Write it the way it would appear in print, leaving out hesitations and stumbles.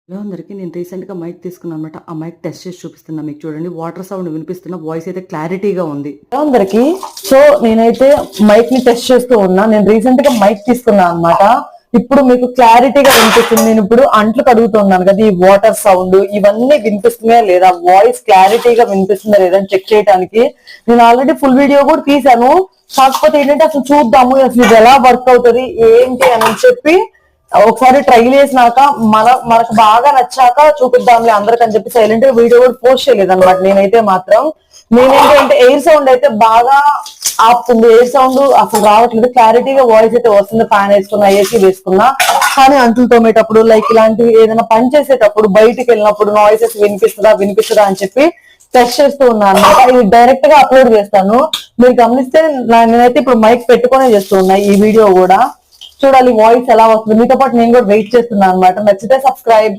Hello అందరికి నేను రీసెంట్‌గా మైక్ తీసుకున్నాను అనమాట. ఆ మైక్ టెస్ట్ చేసి చూపిస్తున్నా మీకు చూడండి. వాటర్ సౌండ్ వినిపిస్తున్న వాయిస్ అయితే క్లారిటీగా ఉంది. హలో అందరికి. సో నేనైతే మైక్ ని టెస్ట్ చేస్తూ ఉన్నా. నేను రీసెంట్ గా మైక్ తీసుకున్నా అన్నమాట. ఇప్పుడు మీకు క్లారిటీగా వినిపిస్తుంది. నేను ఇప్పుడు అంట్లు కడుగుతున్నాను కదా, ఈ వాటర్ సౌండ్ ఇవన్నీ వినిపిస్తున్నాయా లేదా, వాయిస్ క్లారిటీగా వినిపిస్తుందా లేదా అని చెక్ చేయడానికి నేను ఆల్రెడీ ఫుల్ వీడియో కూడా తీసాను. కాకపోతే ఏంటంటే అసలు చూద్దాము అసలు ఇది ఎలా వర్క్ అవుతుంది ఏంటి అని చెప్పి ఒకసారి ట్రై చేసినాక మనకు బాగా నచ్చాక చూపిద్దాంలే అందరికని చెప్పి సైలెంట్ గా వీడియో కూడా పోస్ట్ చేయలేదు అనమాట. నేనైతే మాత్రం నేనేంటంటే ఎయిర్ సౌండ్ అయితే బాగా ఆపుతుంది. ఎయిర్ సౌండ్ అసలు రావట్లేదు, క్లారిటీగా వాయిస్ అయితే వస్తుంది. ఫ్యాన్ వేసుకున్నా, ఏసీ వేసుకున్నా. కానీ అంట్లు తోమేటప్పుడు లైక్ ఇలాంటివి ఏదైనా పని చేసేటప్పుడు బయటికి వెళ్ళినప్పుడు నాయిసెస్ వినిపిస్తుందా అని చెప్పి టెస్ట్ చేస్తూ ఉన్నా అనమాట. ఇది డైరెక్ట్ గా అప్లోడ్ చేస్తాను. మీరు గమనిస్తే నేనైతే ఇప్పుడు మైక్ పెట్టుకునే చేస్తూ ఉన్నా ఈ వీడియో కూడా. చూడాలి వాయిస్ ఎలా వస్తుంది. మీతో పాటు నేను కూడా వెయిట్ చేస్తున్నాను అనమాట. నచ్చితే సబ్స్క్రైబ్.